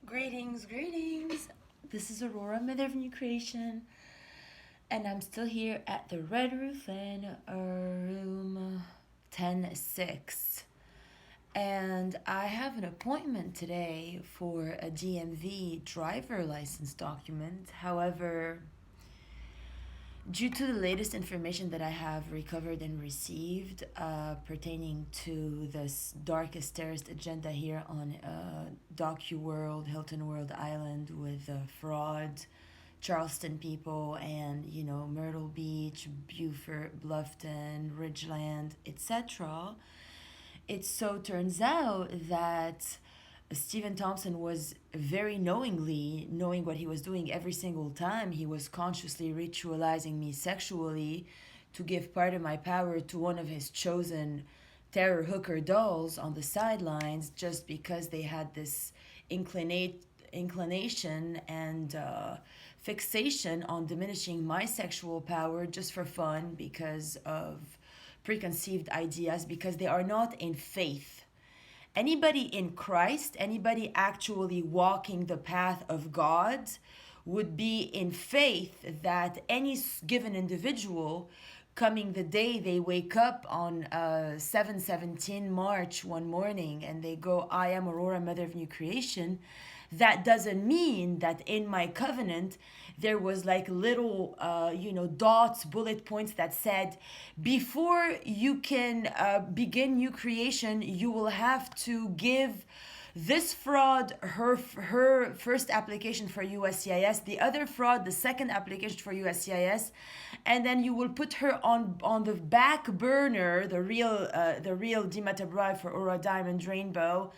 Greetings. This is Aurora, Mother of New Creation, and I'm still here at the Red Roof in room 10-6. And I have an appointment today for a DMV driver license document. However, due to the latest information that I have recovered and received pertaining to this darkest terrorist agenda here on DocuWorld, Hilton World Island with fraud, Charleston people, and Myrtle Beach, Beaufort, Bluffton, Ridgeland, etc. It so turns out that Stephen Thompson was very knowing what he was doing every single time. He was consciously ritualizing me sexually to give part of my power to one of his chosen terror hooker dolls on the sidelines just because they had this inclination and fixation on diminishing my sexual power just for fun because of preconceived ideas, because they are not in faith. Anybody in Christ, anybody actually walking the path of God, would be in faith that any given individual, coming the day they wake up on 7/17 March one morning and they go, I am Aurora, Mother of New Creation, that doesn't mean that in my covenant there was like little dots, bullet points that said, before you can begin new creation, you will have to give this fraud her first application for USCIS, the other fraud the second application for USCIS, and then you will put her on the back burner, the real Dimata Bride for Aurora Diamond Rainbow,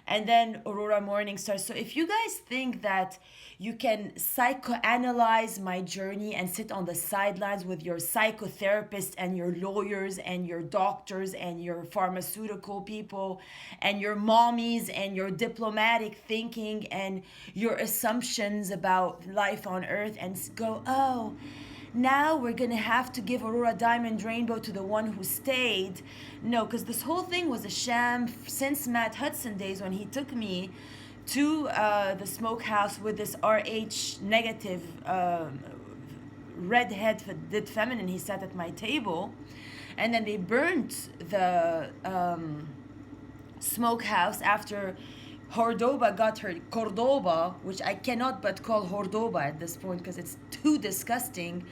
and then Aurora Morning Star. So if you guys think that you can psychoanalyze my journey and sit on the sidelines with your psychotherapists and your lawyers and your doctors and your pharmaceutical people and your mommies and your diplomatic thinking and your assumptions about life on earth and go, oh, now we're gonna have to give Aurora Diamond Rainbow to the one who stayed. No, because this whole thing was a sham since Matt Hudson days when he took me to the smokehouse with this RH negative redheaded feminine. He sat at my table, and then they burnt the smokehouse after Cordoba got her, Cordoba, which I cannot but call Cordoba at this point because it's too disgusting,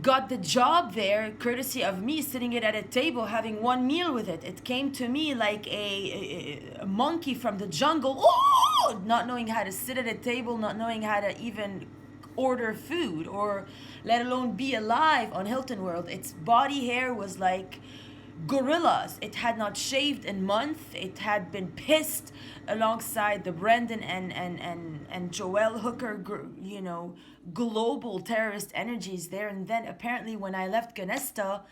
got the job there courtesy of me sitting it at a table having one meal with it. It came to me like a monkey from the jungle, oh! Not knowing how to sit at a table, not knowing how to even order food or let alone be alive on Hilton World. Its body hair was like gorillas. It had not shaved in months. It had been pissed alongside the Brendan and Joel Hooker, global terrorist energies there. And then apparently when I left Ganesta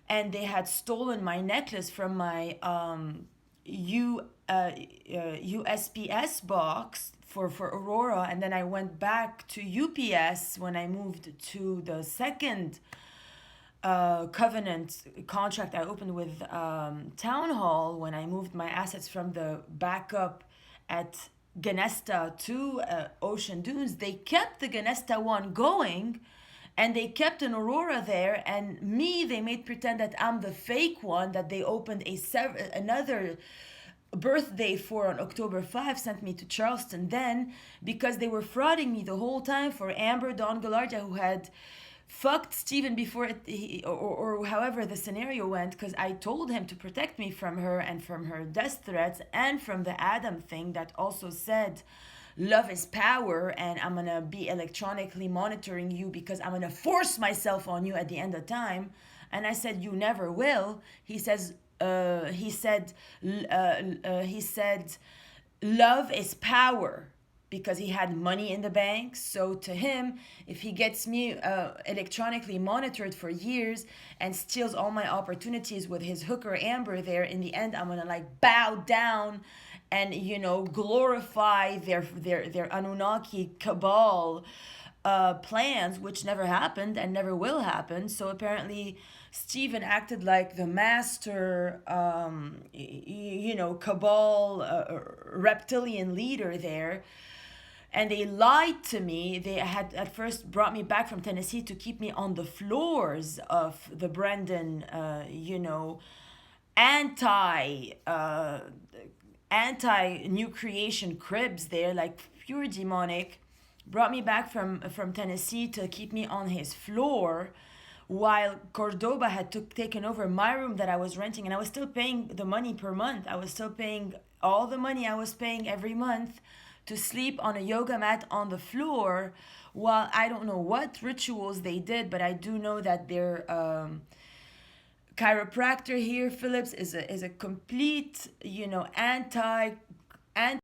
and they had stolen my necklace from my USPS box for Aurora, and then I went back to UPS when I moved to the second covenant contract I opened with Town Hall, when I moved my assets from the backup at Ganesta to Ocean Dunes. They kept the Ganesta one going, and they kept an Aurora there, and me, they made pretend that I'm the fake one, that they opened another birthday for on October 5, sent me to Charleston. Then, because they were frauding me the whole time for Amber Dawn Galardia, who had fucked Steven before or however the scenario went, because I told him to protect me from her and from her death threats and from the Adam thing that also said love is power and I'm gonna be electronically monitoring you because I'm gonna force myself on you at the end of time. And I said, you never will. He said love is power, because he had money in the bank. So to him, if he gets me electronically monitored for years and steals all my opportunities with his hooker Amber there, in the end I'm gonna like bow down and glorify their Anunnaki cabal plans, which never happened and never will happen. So apparently, Stephen acted like the master, cabal, reptilian leader there. And they lied to me. They had at first brought me back from Tennessee to keep me on the floors of the Brendan, anti anti new creation cribs there, like pure demonic. Brought me back from Tennessee to keep me on his floor, while Cordoba had taken over my room that I was renting, and I was still paying the money per month. I was still paying all the money I was paying every month to sleep on a yoga mat on the floor. While I don't know what rituals they did, but I do know that their chiropractor here, Phillips, is a complete, anti